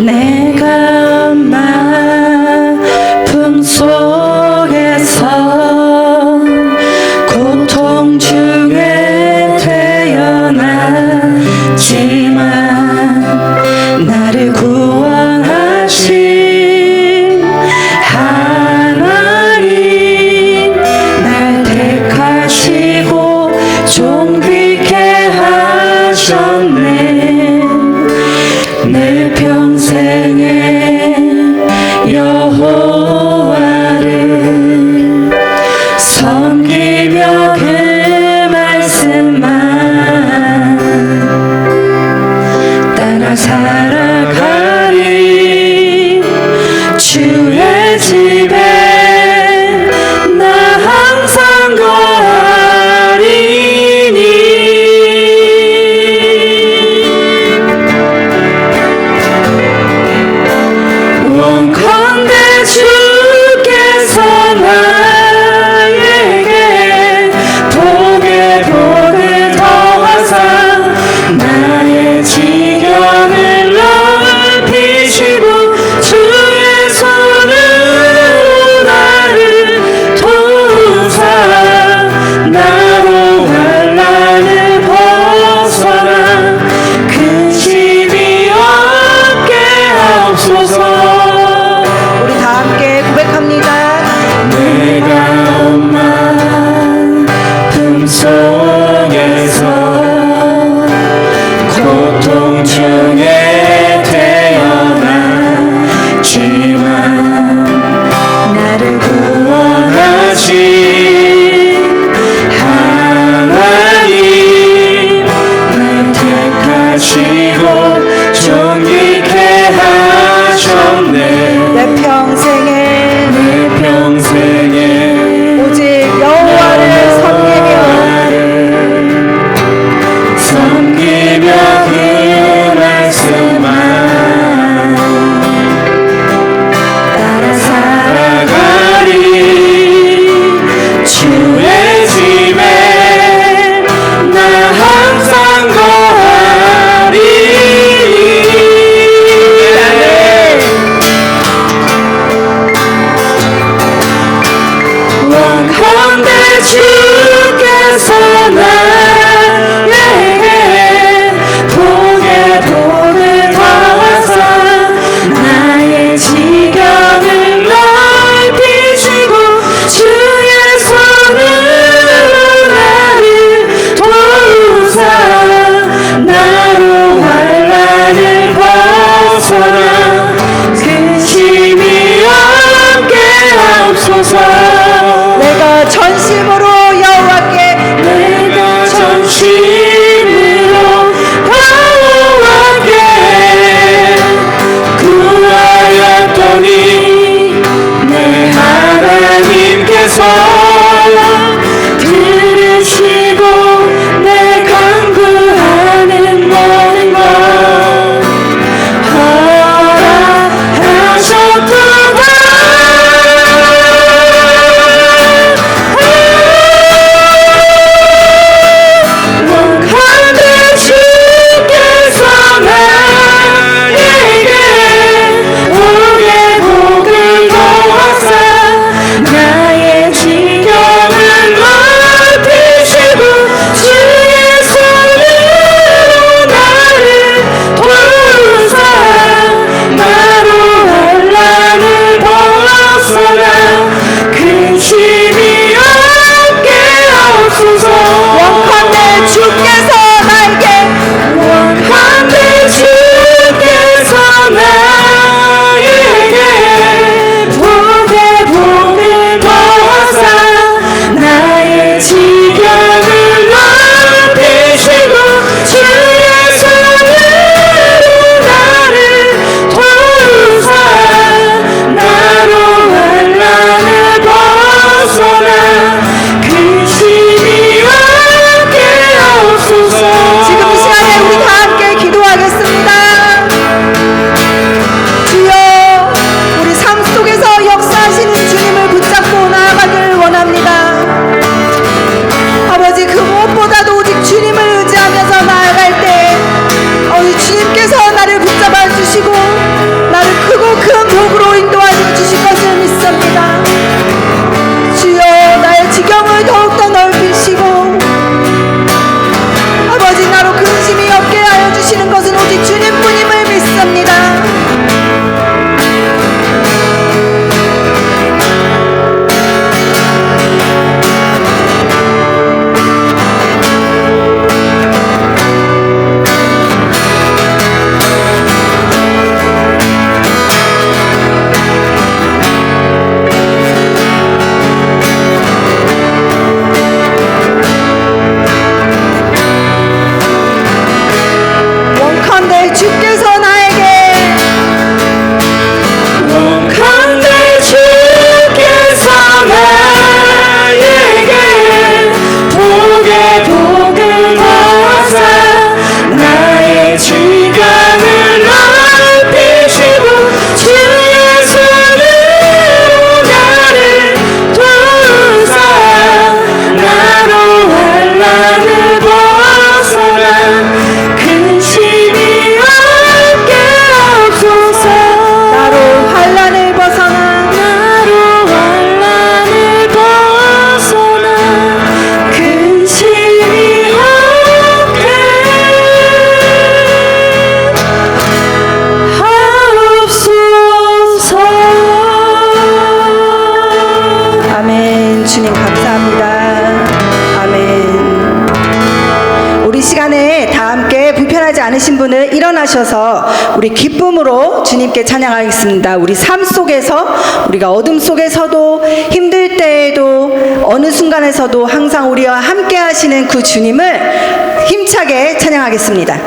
내가 엄마 품속에서 고통 중에 태어났지만 나를 구원하신 하나님, 날 택하시고 존귀케 하셨네. 때문에 다 함께 불편하지 않으신 분은 일어나셔서 우리 기쁨으로 주님께 찬양하겠습니다. 우리 삶 속에서, 우리가 어둠 속에서도, 힘들 때에도, 어느 순간에서도 항상 우리와 함께 하시는 그 주님을 힘차게 찬양하겠습니다.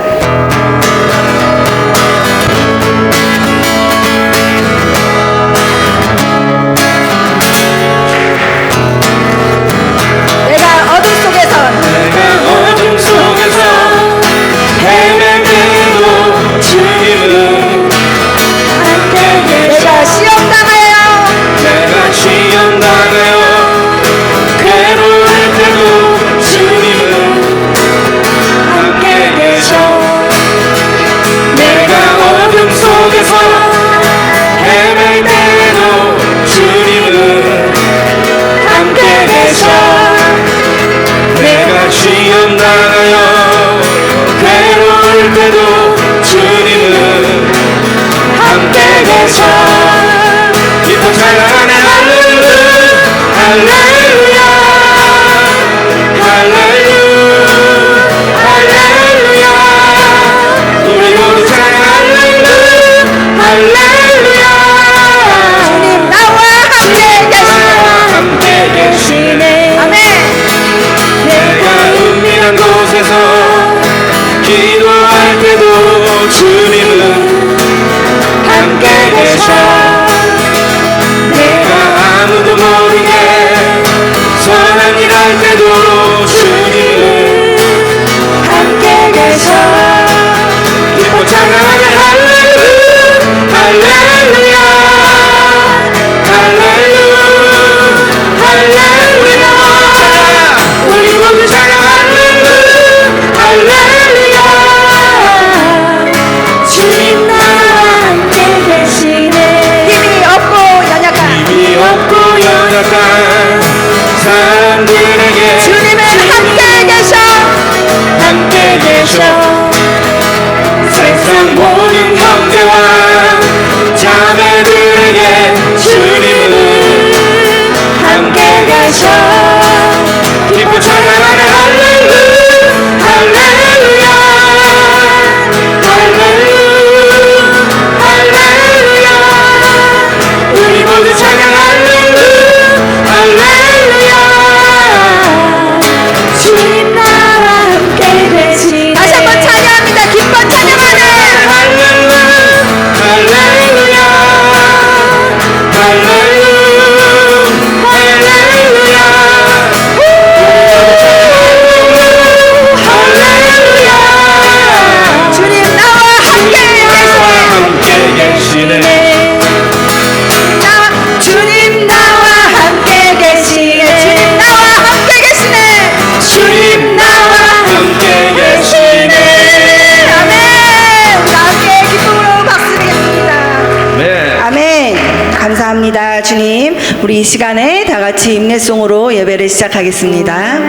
감사합니다. 주님, 우리 이 시간에 다 같이 임내송으로 예배를 시작하겠습니다.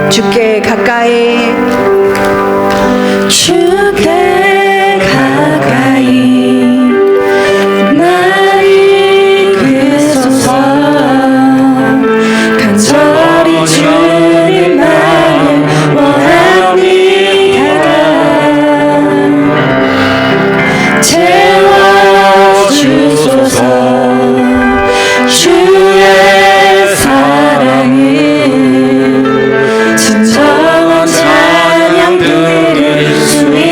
주께 가까이, 주께 가까이 나를 구소서. 간절히 주님만을 원합니다. 채워주소서. 주의 사랑을 진정한 찬양 들을 수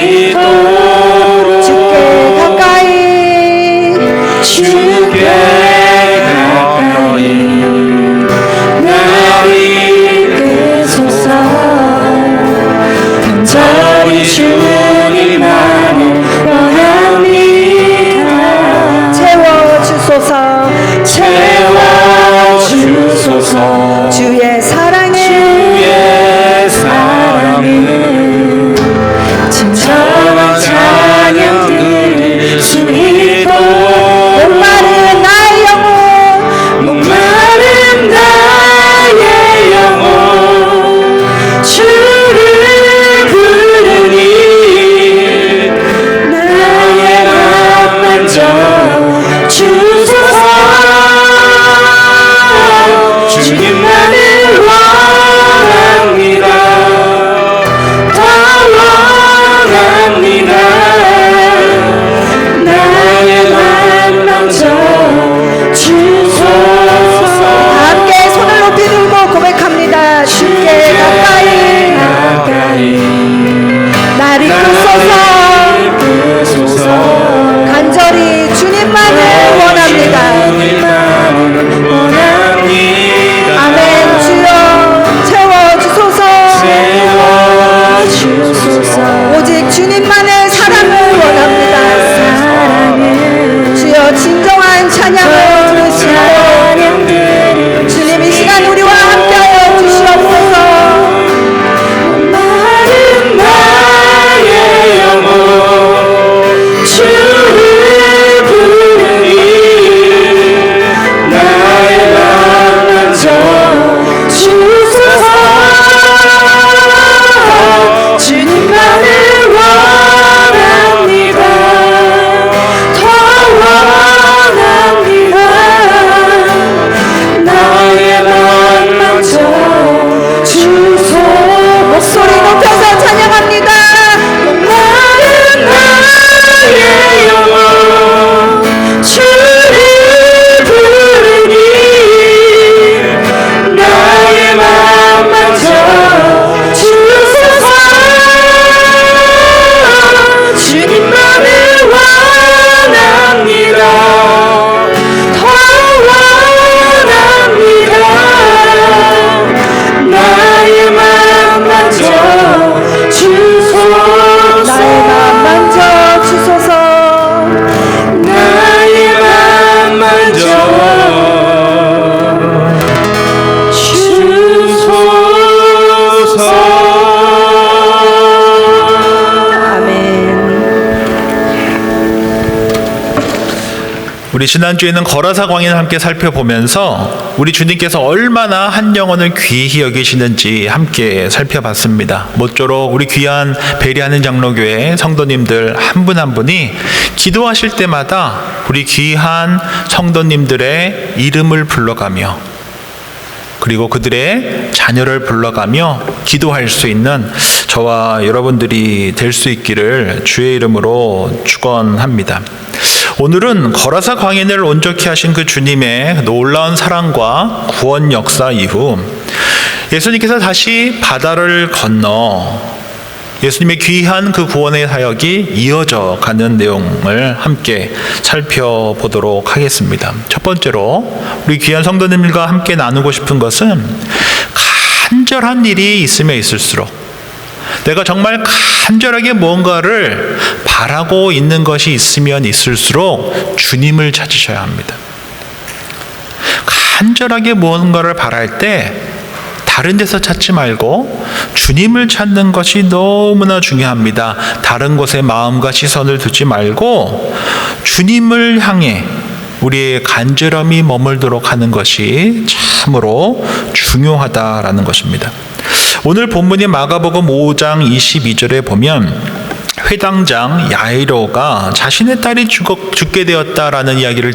주님만의 사랑을 원합니다. 주여 진정한 찬양을 들으시고 주님 이 시간 우리와 함께하여 주시옵소서. 마른 나의 영혼 주를 부르니 나의 맘 만져 주소서. 주님만을 원합니다. 더 원합니다. 나의 맘 만져 주소서. 목소리 높여서 찬양합니다. 마른 나의 영혼 주를 부르니 나의 맘 만져 주소서. 주님만을 원합니다. 더 원합니다. 나의 맘 만져 주소서. 나의 맘 만져 주소서. 나의 맘 만져 주소서. 아멘. 우리 지난주에는 거라사 광야를 함께 살펴보면서 우리 주님께서 얼마나 한 영혼을 귀히 여기시는지 함께 살펴봤습니다. 모쪼록 우리 귀한 베리하는 장로교회 성도님들 한 분 한 분이 기도하실 때마다 우리 귀한 성도님들의 이름을 불러가며 그리고 그들의 자녀를 불러가며 기도할 수 있는 저와 여러분들이 될 수 있기를 주의 이름으로 축원합니다. 오늘은 거라사 광야를 온전케 하신 그 주님의 놀라운 사랑과 구원 역사 이후 예수님께서 다시 바다를 건너 예수님의 귀한 그 구원의 사역이 이어져 가는 내용을 함께 살펴보도록 하겠습니다. 첫 번째로 우리 귀한 성도님들과 함께 나누고 싶은 것은 간절한 일이 있으면 있을수록 내가 정말 간절하게 무언가를 바라고 있는 것이 있으면 있을수록 주님을 찾으셔야 합니다. 간절하게 무언가를 바랄 때 다른 데서 찾지 말고 주님을 찾는 것이 너무나 중요합니다. 다른 곳에 마음과 시선을 두지 말고 주님을 향해 우리의 간절함이 머물도록 하는 것이 참으로 중요하다라는 것입니다. 오늘 본문인 마가복음 5장 22절에 보면 회당장 야이로가 자신의 딸이 죽게 되었다라는 이야기를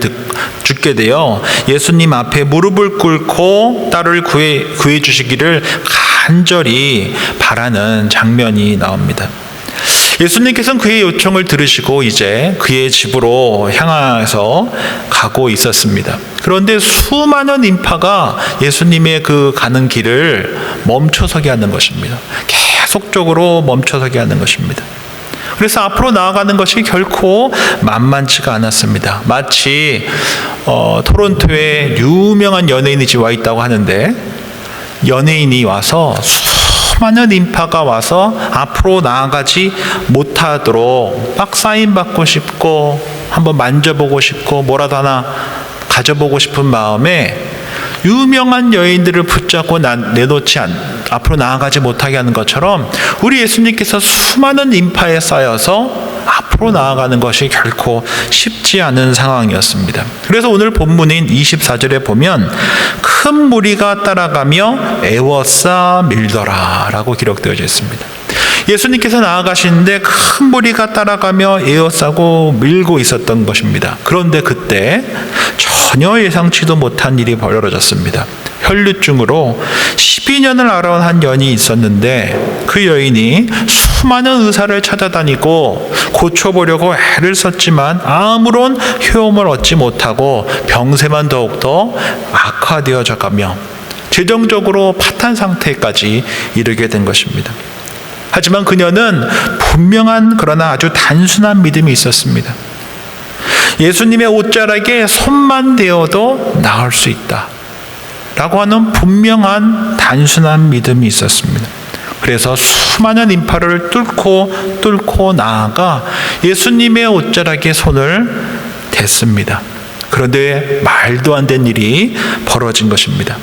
죽게 되어 예수님 앞에 무릎을 꿇고 딸을 구해 주시기를 간절히 바라는 장면이 나옵니다. 예수님께서는 그의 요청을 들으시고 이제 그의 집으로 향해서 가고 있었습니다. 그런데 수많은 인파가 예수님의 그 가는 길을 멈춰서게 하는 것입니다. 계속적으로 멈춰서게 하는 것입니다. 그래서 앞으로 나아가는 것이 결코 만만치가 않았습니다. 마치 토론토에 유명한 연예인이 지금 와 있다고 하는데 연예인이 와서 수많은 인파가 와서 앞으로 나아가지 못하도록 막 사인 받고 싶고 한번 만져보고 싶고 뭐라도 하나 가져보고 싶은 마음에 유명한 여인들을 붙잡고 내놓지 앞으로 나아가지 못하게 하는 것처럼 우리 예수님께서 수많은 인파에 쌓여서 앞으로 나아가는 것이 결코 쉽지 않은 상황이었습니다. 그래서 오늘 본문인 24절에 보면 큰 무리가 따라가며 애워싸 밀더라 라고 기록되어져 있습니다. 예수님께서 나아가시는데 큰 무리가 따라가며 에워싸고 밀고 있었던 것입니다. 그런데 그때 전혀 예상치도 못한 일이 벌어졌습니다. 혈류증으로 12년을 앓아온 한 여인이 있었는데 그 여인이 수많은 의사를 찾아다니고 고쳐보려고 애를 썼지만 아무런 효험을 얻지 못하고 병세만 더욱더 악화되어져 가며 재정적으로 파탄 상태까지 이르게 된 것입니다. 하지만 그녀는 분명한 그러나 아주 단순한 믿음이 있었습니다. 예수님의 옷자락에 손만 대어도 나을 수 있다 라고 하는 분명한 단순한 믿음이 있었습니다. 그래서 수많은 인파를 뚫고 나아가 예수님의 옷자락에 손을 댔습니다. 그런데 말도 안 되는 일이 벌어진 것입니다.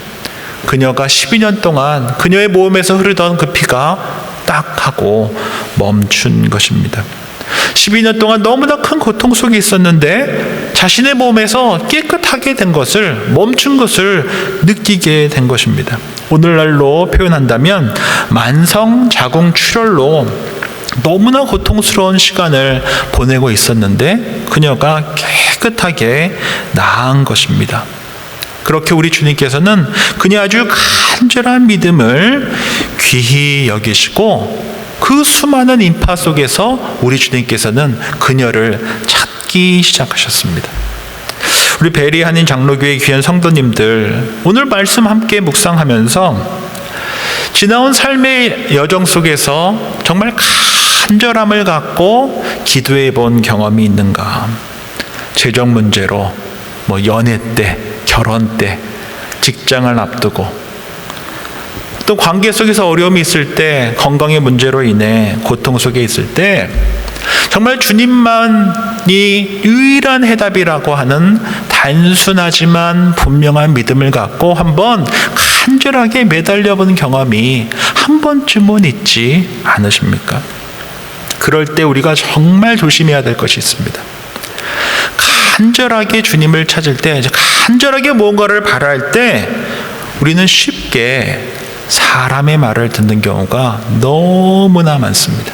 그녀가 12년 동안 그녀의 몸에서 흐르던 그 피가 딱 하고 멈춘 것입니다. 12년 동안 너무나 큰 고통 속에 있었는데 자신의 몸에서 깨끗하게 된 것을, 멈춘 것을 느끼게 된 것입니다. 오늘날로 표현한다면 만성자궁출혈로 너무나 고통스러운 시간을 보내고 있었는데 그녀가 깨끗하게 나은 것입니다. 그렇게 우리 주님께서는 그녀의 아주 간절한 믿음을 귀히 여기시고 그 수많은 인파 속에서 우리 주님께서는 그녀를 찾기 시작하셨습니다. 우리 베리 한인 장로교회 귀한 성도님들, 오늘 말씀 함께 묵상하면서 지나온 삶의 여정 속에서 정말 간절함을 갖고 기도해 본 경험이 있는가? 재정 문제로, 연애 때, 결혼 때, 직장을 앞두고, 또 관계 속에서 어려움이 있을 때, 건강의 문제로 인해 고통 속에 있을 때 정말 주님만이 유일한 해답이라고 하는 단순하지만 분명한 믿음을 갖고 한번 간절하게 매달려 본 경험이 한 번쯤은 있지 않으십니까? 그럴 때 우리가 정말 조심해야 될 것이 있습니다. 간절하게 주님을 찾을 때, 간절하게 무언가를 바랄 때 우리는 쉽게 사람의 말을 듣는 경우가 너무나 많습니다.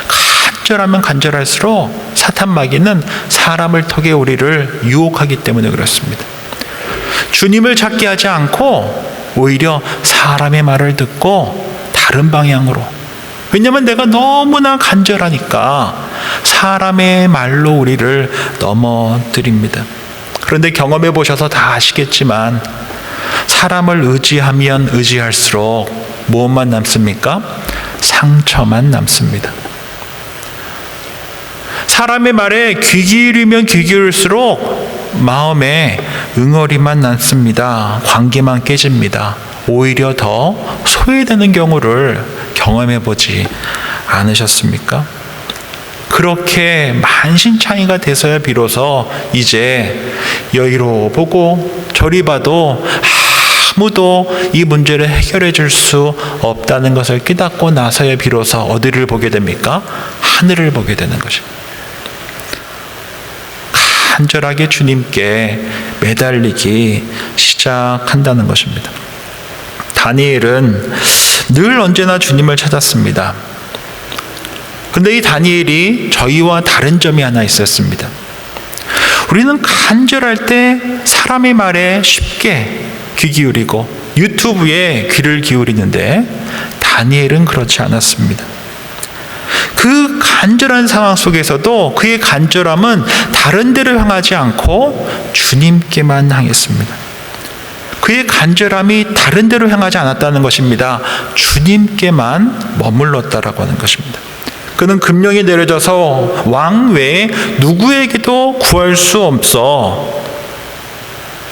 간절하면 간절할수록 사탄 마귀는 사람을 통해 우리를 유혹하기 때문에 그렇습니다. 주님을 찾게 하지 않고 오히려 사람의 말을 듣고 다른 방향으로, 왜냐하면 내가 너무나 간절하니까 사람의 말로 우리를 넘어뜨립니다. 그런데 경험해 보셔서 다 아시겠지만 사람을 의지하면 의지할수록 무엇만 남습니까? 상처만 남습니다. 사람의 말에 귀 기울이면 귀 기울일수록 마음에 응어리만 남습니다. 관계만 깨집니다. 오히려 더 소외되는 경우를 경험해 보지 않으셨습니까? 그렇게 만신창이가 돼서야 비로소 이제 여기로 보고 저리 봐도 아무도 이 문제를 해결해 줄 수 없다는 것을 깨닫고 나서야 비로소 어디를 보게 됩니까? 하늘을 보게 되는 것입니다. 간절하게 주님께 매달리기 시작한다는 것입니다. 다니엘은 늘 언제나 주님을 찾았습니다. 근데 이 다니엘이 저희와 다른 점이 하나 있었습니다. 우리는 간절할 때 사람의 말에 쉽게 귀 기울이고 유튜브에 귀를 기울이는데 다니엘은 그렇지 않았습니다. 그 간절한 상황 속에서도 그의 간절함은 다른 데를 향하지 않고 주님께만 향했습니다. 그의 간절함이 다른 데로 향하지 않았다는 것입니다. 주님께만 머물렀다라고 하는 것입니다. 그는 금령이 내려져서 왕 외에 누구에게도 구할 수 없어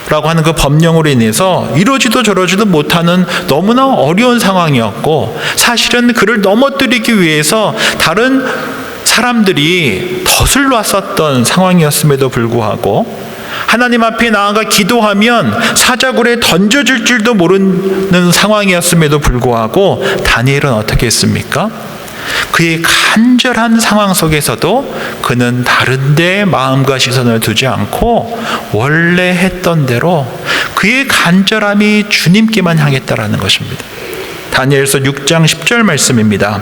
라고 하는 그 법령으로 인해서 이러지도 저러지도 못하는 너무나 어려운 상황이었고, 사실은 그를 넘어뜨리기 위해서 다른 사람들이 덫을 놨었던 상황이었음에도 불구하고 하나님 앞에 나아가 기도하면 사자굴에 던져질 줄도 모르는 상황이었음에도 불구하고 다니엘은 어떻게 했습니까? 그의 간절한 상황 속에서도 그는 다른 데 마음과 시선을 두지 않고 원래 했던 대로 그의 간절함이 주님께만 향했다라는 것입니다. 다니엘서 6장 10절 말씀입니다.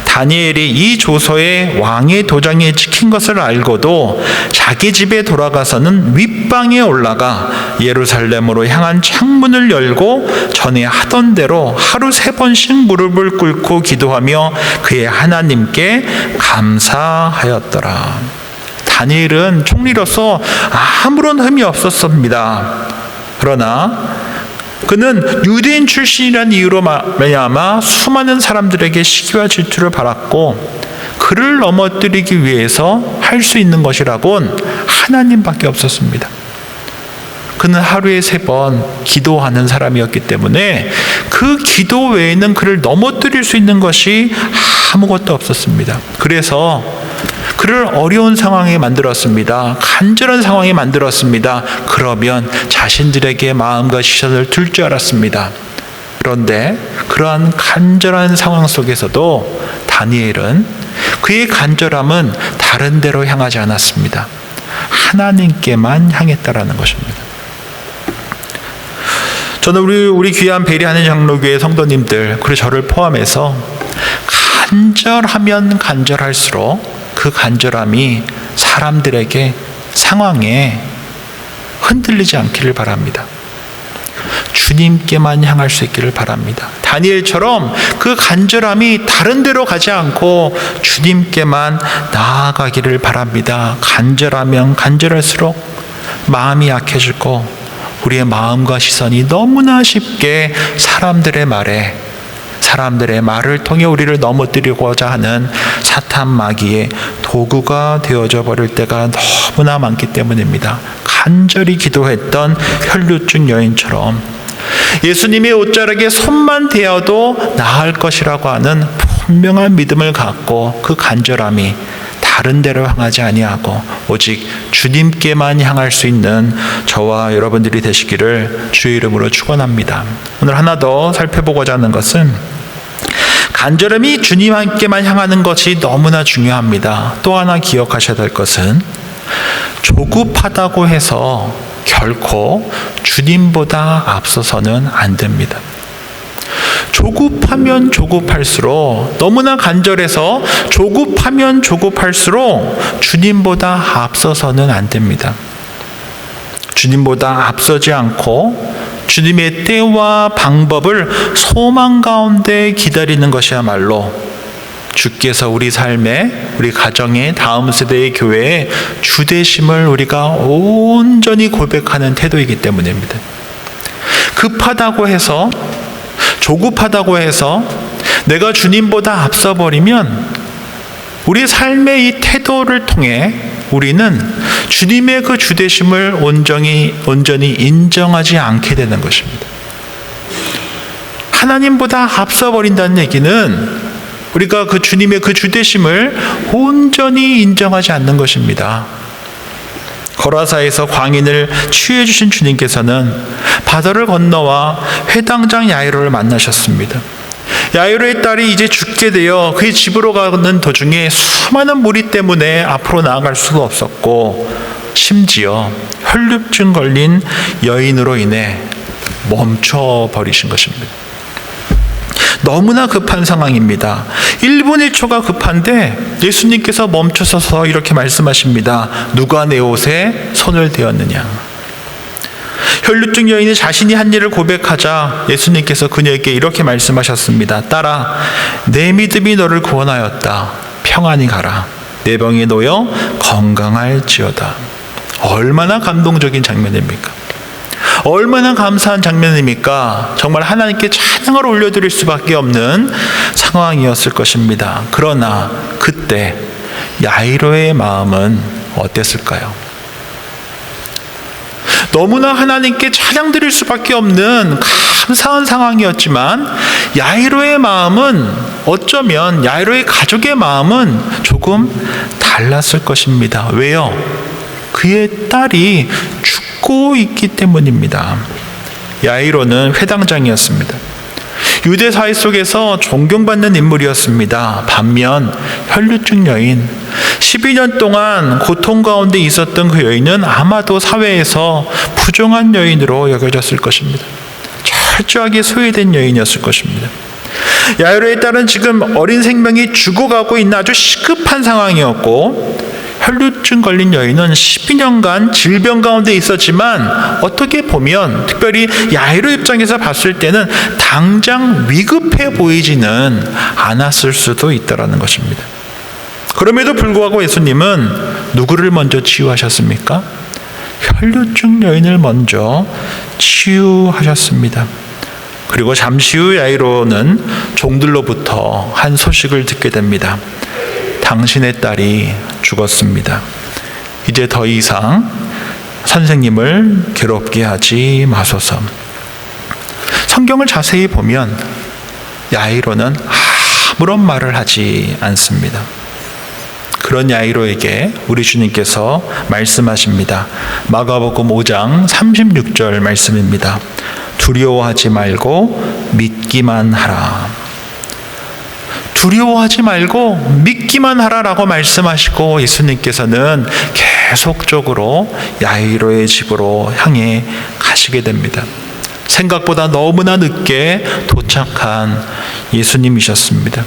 다니엘이 이 조서에 왕의 도장에 찍힌 것을 알고도 자기 집에 돌아가서는 윗방에 올라가 예루살렘으로 향한 창문을 열고 전에 하던 대로 하루 3번씩 무릎을 꿇고 기도하며 그의 하나님께 감사하였더라. 다니엘은 총리로서 아무런 흠이 없었습니다. 그러나 그는 유대인 출신이라는 이유로 말미암아 수많은 사람들에게 시기와 질투를 받았고, 그를 넘어뜨리기 위해서 할 수 있는 것이라곤 하나님밖에 없었습니다. 그는 하루에 3번 기도하는 사람이었기 때문에 그 기도 외에는 그를 넘어뜨릴 수 있는 것이 아무것도 없었습니다. 그래서 그를 어려운 상황에 만들었습니다. 간절한 상황에 만들었습니다. 그러면 자신들에게 마음과 시선을 둘 줄 알았습니다. 그런데 그러한 간절한 상황 속에서도 다니엘은 그의 간절함은 다른 데로 향하지 않았습니다. 하나님께만 향했다라는 것입니다. 저는 우리 귀한 베리하는 장로교회 성도님들, 그리고 저를 포함해서 간절하면 간절할수록 그 간절함이 사람들에게, 상황에 흔들리지 않기를 바랍니다. 주님께만 향할 수 있기를 바랍니다. 다니엘처럼 그 간절함이 다른 데로 가지 않고 주님께만 나아가기를 바랍니다. 간절하면 간절할수록 마음이 약해지고 우리의 마음과 시선이 너무나 쉽게 사람들의 말을 통해 우리를 넘어뜨리고자 하는 사탄 마귀의 도구가 되어져 버릴 때가 너무나 많기 때문입니다. 간절히 기도했던 혈루증 여인처럼 예수님의 옷자락에 손만 대어도 나을 것이라고 하는 분명한 믿음을 갖고 그 간절함이 다른 데로 향하지 아니하고 오직 주님께만 향할 수 있는 저와 여러분들이 되시기를 주의 이름으로 축원합니다. 오늘 하나 더 살펴보고자 하는 것은 간절함이 주님께만 향하는 것이 너무나 중요합니다. 또 하나 기억하셔야 될 것은 조급하다고 해서 결코 주님보다 앞서서는 안 됩니다. 조급하면 조급할수록, 너무나 간절해서 조급하면 조급할수록 주님보다 앞서서는 안 됩니다. 주님보다 앞서지 않고 주님의 때와 방법을 소망 가운데 기다리는 것이야말로 주께서 우리 삶에, 우리 가정의, 다음 세대의 교회에 주되심을 우리가 온전히 고백하는 태도이기 때문입니다. 급하다고 해서, 조급하다고 해서 내가 주님보다 앞서 버리면 우리 삶의 이 태도를 통해 우리는 주님의 그 주되심을 온전히 인정하지 않게 되는 것입니다. 하나님보다 앞서 버린다는 얘기는 우리가 그 주님의 그 주되심을 온전히 인정하지 않는 것입니다. 거라사에서 광인을 치유해 주신 주님께서는 바다를 건너와 회당장 야이로를 만나셨습니다. 야이로의 딸이 이제 죽게 되어 그의 집으로 가는 도중에 수많은 무리 때문에 앞으로 나아갈 수가 없었고, 심지어 혈루증 걸린 여인으로 인해 멈춰버리신 것입니다. 너무나 급한 상황입니다. 1분 1초가 급한데 예수님께서 멈춰서서 이렇게 말씀하십니다. 누가 내 옷에 손을 대었느냐. 혈루증 여인이 자신이 한 일을 고백하자 예수님께서 그녀에게 이렇게 말씀하셨습니다. 딸아, 내 믿음이 너를 구원하였다. 평안히 가라. 내 병에 놓여 건강할지어다. 얼마나 감동적인 장면입니까? 얼마나 감사한 장면입니까? 정말 하나님께 찬양을 올려드릴 수밖에 없는 상황이었을 것입니다. 그러나 그때 야이로의 마음은 어땠을까요? 너무나 하나님께 찬양 드릴 수밖에 없는 감사한 상황이었지만 야이로의 마음은, 어쩌면 야이로의 가족의 마음은 조금 달랐을 것입니다. 왜요? 그의 딸이 죽고 있기 때문입니다. 야이로는 회당장이었습니다. 유대 사회 속에서 존경받는 인물이었습니다. 반면 혈루증 여인, 12년 동안 고통 가운데 있었던 그 여인은 아마도 사회에서 부정한 여인으로 여겨졌을 것입니다. 철저하게 소외된 여인이었을 것입니다. 야이로의 딸은 지금 어린 생명이 죽어가고 있는 아주 시급한 상황이었고, 혈루증 걸린 여인은 12년간 질병 가운데 있었지만 어떻게 보면 특별히 야이로 입장에서 봤을 때는 당장 위급해 보이지는 않았을 수도 있다는 것입니다. 그럼에도 불구하고 예수님은 누구를 먼저 치유하셨습니까? 혈루증 여인을 먼저 치유하셨습니다. 그리고 잠시 후 야이로는 종들로부터 한 소식을 듣게 됩니다. 당신의 딸이 죽었습니다. 이제 더 이상 선생님을 괴롭게 하지 마소서. 성경을 자세히 보면 야이로는 아무런 말을 하지 않습니다. 그런 야이로에게 우리 주님께서 말씀하십니다. 마가복음 5장 36절 말씀입니다. 두려워하지 말고 믿기만 하라. 두려워하지 말고 믿기만 하라라고 말씀하시고 예수님께서는 계속적으로 야이로의 집으로 향해 가시게 됩니다. 생각보다 너무나 늦게 도착한 예수님이셨습니다.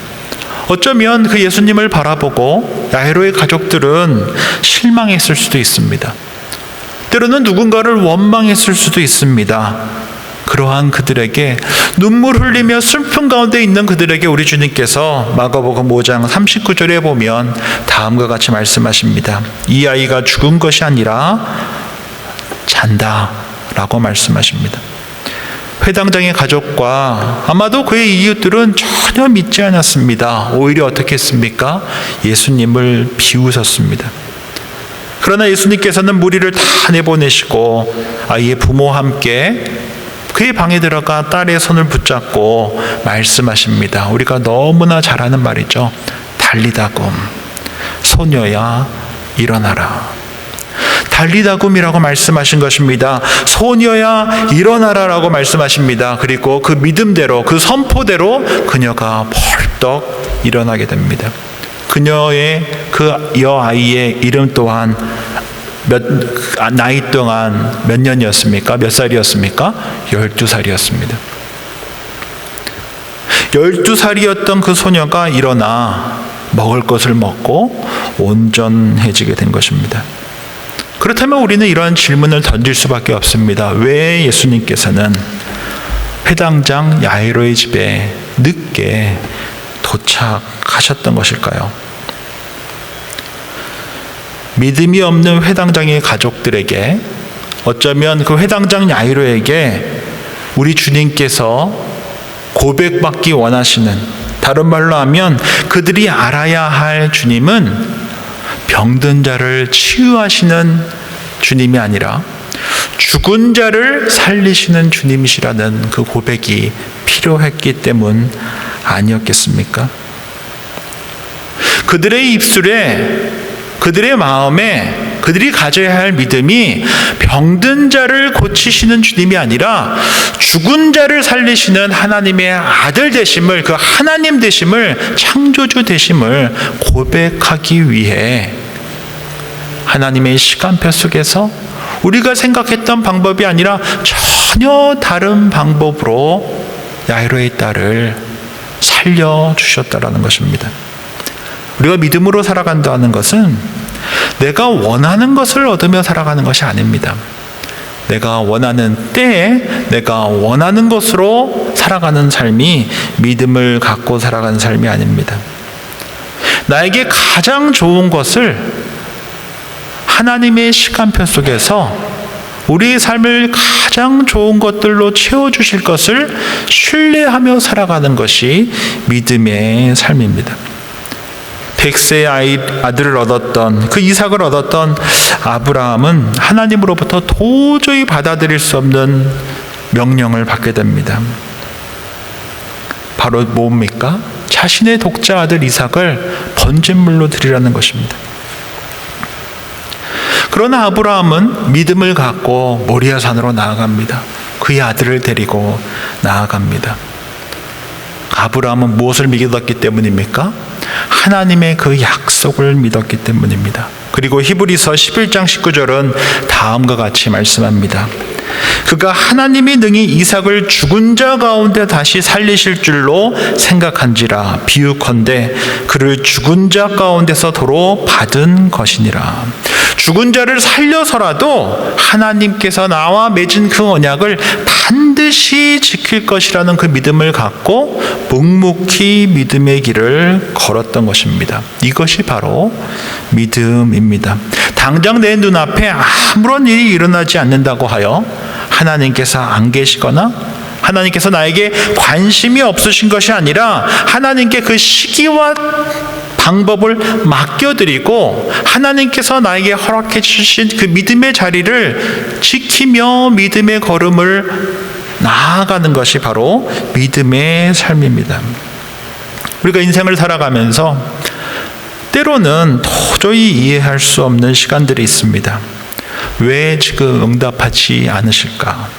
어쩌면 그 예수님을 바라보고 야이로의 가족들은 실망했을 수도 있습니다. 때로는 누군가를 원망했을 수도 있습니다. 그러한 그들에게 눈물 흘리며 슬픔 가운데 있는 그들에게 우리 주님께서 마가복음 5장 39절에 보면 다음과 같이 말씀하십니다. 이 아이가 죽은 것이 아니라 잔다 라고 말씀하십니다. 회당장의 가족과 아마도 그의 이웃들은 전혀 믿지 않았습니다. 오히려 어떻게 했습니까? 예수님을 비웃었습니다. 그러나 예수님께서는 무리를 다 내보내시고 아이의 부모와 함께 그의 방에 들어가 딸의 손을 붙잡고 말씀하십니다. 우리가 너무나 잘 아는 말이죠. 달리다굼, 소녀야 일어나라. 달리다굼이라고 말씀하신 것입니다. 소녀야 일어나라라고 말씀하십니다. 그리고 그 믿음대로 그 선포대로 그녀가 벌떡 일어나게 됩니다. 그녀의 그 여아이의 이름 또한 나이 동안 몇 년이었습니까? 몇 살이었습니까? 12살이었습니다. 12살이었던 그 소녀가 일어나 먹을 것을 먹고 온전해지게 된 것입니다. 그렇다면 우리는 이러한 질문을 던질 수밖에 없습니다. 왜 예수님께서는 회당장 야이로의 집에 늦게 도착하셨던 것일까요? 믿음이 없는 회당장의 가족들에게, 어쩌면 그 회당장 야이로에게 우리 주님께서 고백받기 원하시는, 다른 말로 하면 그들이 알아야 할 주님은 병든 자를 치유하시는 주님이 아니라 죽은 자를 살리시는 주님이시라는 그 고백이 필요했기 때문 아니었겠습니까? 그들의 입술에, 그들의 마음에 그들이 가져야 할 믿음이 병든 자를 고치시는 주님이 아니라 죽은 자를 살리시는 하나님의 아들 되심을, 그 하나님 되심을, 창조주 되심을 고백하기 위해 하나님의 시간표 속에서 우리가 생각했던 방법이 아니라 전혀 다른 방법으로 야이로의 딸을 살려주셨다라는 것입니다. 우리가 믿음으로 살아간다는 것은 내가 원하는 것을 얻으며 살아가는 것이 아닙니다. 내가 원하는 때에 내가 원하는 것으로 살아가는 삶이 믿음을 갖고 살아가는 삶이 아닙니다. 나에게 가장 좋은 것을 하나님의 시간표 속에서 우리의 삶을 가장 좋은 것들로 채워주실 것을 신뢰하며 살아가는 것이 믿음의 삶입니다. 100세의 아들을 얻었던, 그 이삭을 얻었던 아브라함은 하나님으로부터 도저히 받아들일 수 없는 명령을 받게 됩니다. 바로 뭡니까? 자신의 독자 아들 이삭을 번제물로 드리라는 것입니다. 그러나 아브라함은 믿음을 갖고 모리아 산으로 나아갑니다. 그의 아들을 데리고 나아갑니다. 아브라함은 무엇을 믿었기 때문입니까? 하나님의 그 약속을 믿었기 때문입니다. 그리고 히브리서 11장 19절은 다음과 같이 말씀합니다. 그가 하나님이 능히 이삭을 죽은 자 가운데 다시 살리실 줄로 생각한지라 비유컨대 그를 죽은 자 가운데서 도로 받은 것이니라. 죽은 자를 살려서라도 하나님께서 나와 맺은 그 언약을 반드시 지킬 것이라는 그 믿음을 갖고 묵묵히 믿음의 길을 걸었던 것입니다. 이것이 바로 믿음입니다. 당장 내 눈앞에 아무런 일이 일어나지 않는다고 하여 하나님께서 안 계시거나 하나님께서 나에게 관심이 없으신 것이 아니라 하나님께 그 시기와 방법을 맡겨드리고 하나님께서 나에게 허락해 주신 그 믿음의 자리를 지키며 믿음의 걸음을 나아가는 것이 바로 믿음의 삶입니다. 우리가 인생을 살아가면서 때로는 도저히 이해할 수 없는 시간들이 있습니다. 왜 지금 응답하지 않으실까?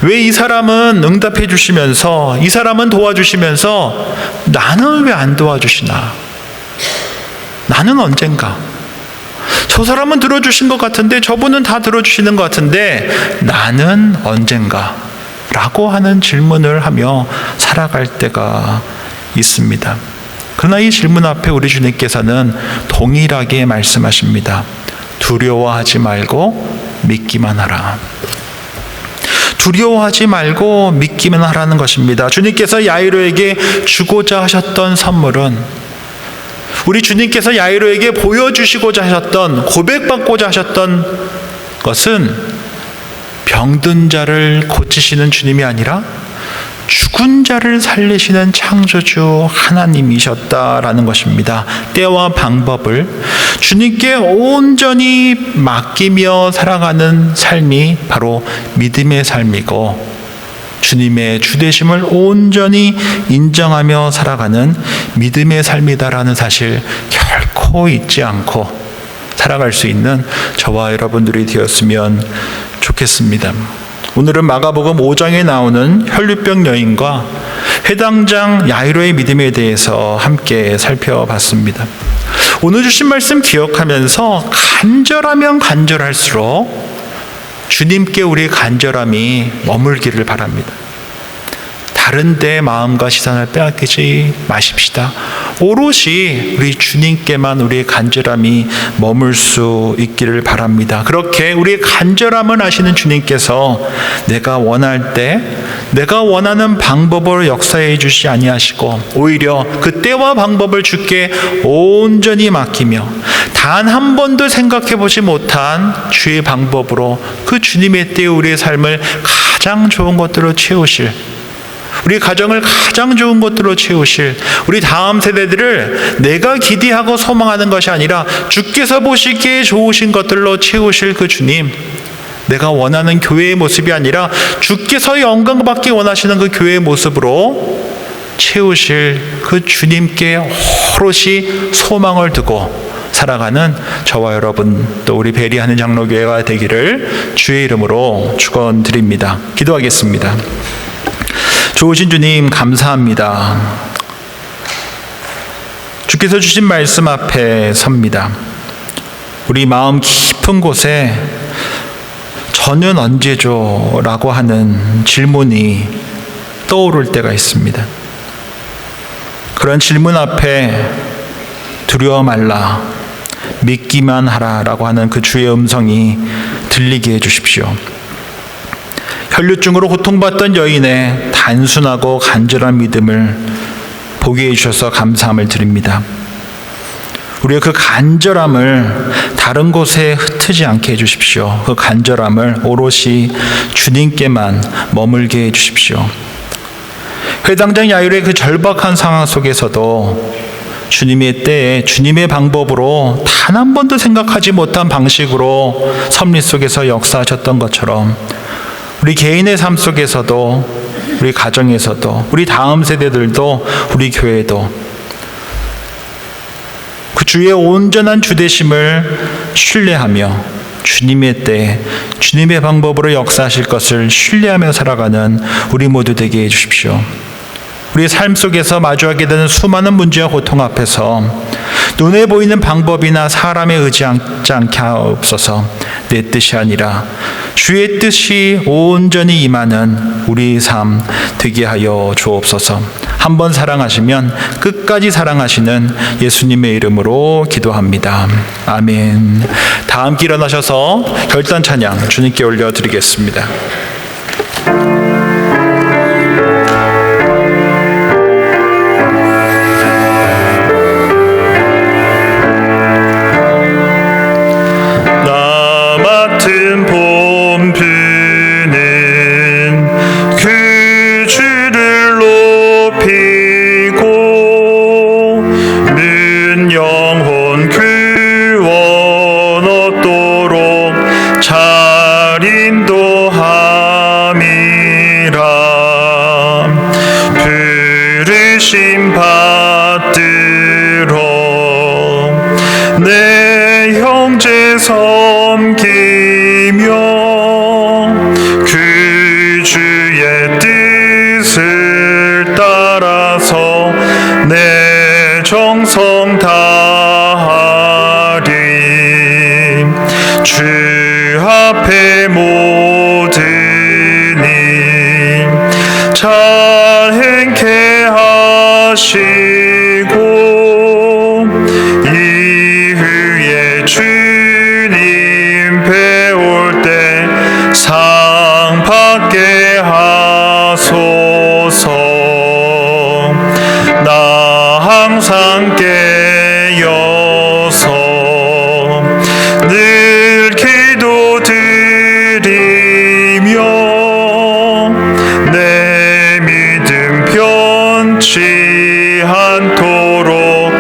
왜 이 사람은 응답해 주시면서, 이 사람은 도와주시면서 나는 왜 안 도와주시나? 나는 언젠가? 저 사람은 들어주신 것 같은데, 저분은 다 들어주시는 것 같은데 나는 언젠가? 라고 하는 질문을 하며 살아갈 때가 있습니다. 그러나 이 질문 앞에 우리 주님께서는 동일하게 말씀하십니다. 두려워하지 말고 믿기만 하라. 두려워하지 말고 믿기만 하라는 것입니다. 주님께서 야이로에게 주고자 하셨던 선물은, 우리 주님께서 야이로에게 보여주시고자 하셨던, 고백받고자 하셨던 것은 병든 자를 고치시는 주님이 아니라 죽은 자를 살리시는 창조주 하나님이셨다라는 것입니다. 때와 방법을 주님께 온전히 맡기며 살아가는 삶이 바로 믿음의 삶이고, 주님의 주되심을 온전히 인정하며 살아가는 믿음의 삶이다라는 사실 결코 잊지 않고 살아갈 수 있는 저와 여러분들이 되었으면 좋겠습니다. 오늘은 마가복음 5장에 나오는 혈류병 여인과 회당장 야이로의 믿음에 대해서 함께 살펴봤습니다. 오늘 주신 말씀 기억하면서 간절하면 간절할수록 주님께 우리의 간절함이 머물기를 바랍니다. 다른 데 마음과 시선을 빼앗기지 마십시다. 오롯이 우리 주님께만 우리의 간절함이 머물 수 있기를 바랍니다. 그렇게 우리의 간절함을 아시는 주님께서 내가 원할 때 내가 원하는 방법으로 역사해 주시 아니하시고, 오히려 그 때와 방법을 주께 온전히 맡기며 단 한 번도 생각해 보지 못한 주의 방법으로 그 주님의 때에 우리의 삶을 가장 좋은 것들로 채우실, 우리 가정을 가장 좋은 것들로 채우실, 우리 다음 세대들을 내가 기대하고 소망하는 것이 아니라 주께서 보시기에 좋으신 것들로 채우실 그 주님, 내가 원하는 교회의 모습이 아니라 주께서 영광받기 원하시는 그 교회의 모습으로 채우실 그 주님께 오롯이 소망을 두고 살아가는 저와 여러분, 또 우리 베리하는 장로교회가 되기를 주의 이름으로 축원드립니다. 기도하겠습니다. 좋으신 주님, 감사합니다. 주께서 주신 말씀 앞에 섭니다. 우리 마음 깊은 곳에 저는 언제죠? 라고 하는 질문이 떠오를 때가 있습니다. 그런 질문 앞에 두려워 말라, 믿기만 하라 라고 하는 그 주의 음성이 들리게 해주십시오. 혈류증으로 고통받던 여인의 단순하고 간절한 믿음을 보게 해주셔서 감사함을 드립니다. 우리의 그 간절함을 다른 곳에 흩트지 않게 해주십시오. 그 간절함을 오롯이 주님께만 머물게 해주십시오. 회당장 야이로의 그 절박한 상황 속에서도 주님의 때에 주님의 방법으로 단 한 번도 생각하지 못한 방식으로 섭리 속에서 역사하셨던 것처럼 우리 개인의 삶 속에서도, 우리 가정에서도, 우리 다음 세대들도, 우리 교회도 그 주의 온전한 주되심을 신뢰하며 주님의 때에 주님의 방법으로 역사하실 것을 신뢰하며 살아가는 우리 모두 되게 해주십시오. 우리의 삶 속에서 마주하게 되는 수많은 문제와 고통 앞에서 눈에 보이는 방법이나 사람에 의지하지 않게 하옵소서. 내 뜻이 아니라 주의 뜻이 온전히 임하는 우리 삶 되게 하여 주옵소서. 한 번 사랑하시면 끝까지 사랑하시는 예수님의 이름으로 기도합니다. 아멘. 다 함께 일어나셔서 결단 찬양 주님께 올려드리겠습니다. 그 주를 높이고 정성 다하리. 주 앞에 모든 일 잘 행케 하시고 이후에 주님 배울 때 상 받게 하소서. 나 항상 깨어서 늘 기도드리며 내 믿음 변치 않도록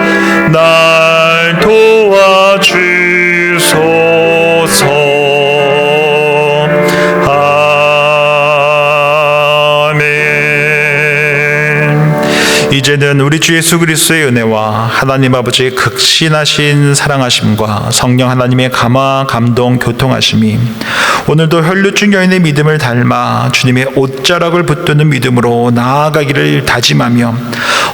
날 도와주소서. 이제는 우리 주 예수 그리스도의 은혜와 하나님 아버지의 극신하신 사랑하심과 성령 하나님의 감화 감동 교통하심이 오늘도 혈루증 여인의 믿음을 닮아 주님의 옷자락을 붙드는 믿음으로 나아가기를 다짐하며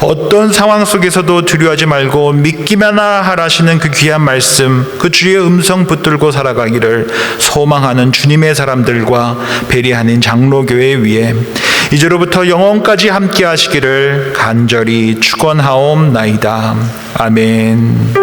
어떤 상황 속에서도 두려워하지 말고 믿기만 하라시는 그 귀한 말씀, 그 주의 음성 붙들고 살아가기를 소망하는 주님의 사람들과 베리하는 장로교회 위에 이제로부터 영원까지 함께 하시기를 간절히 축원하옵나이다. 아멘.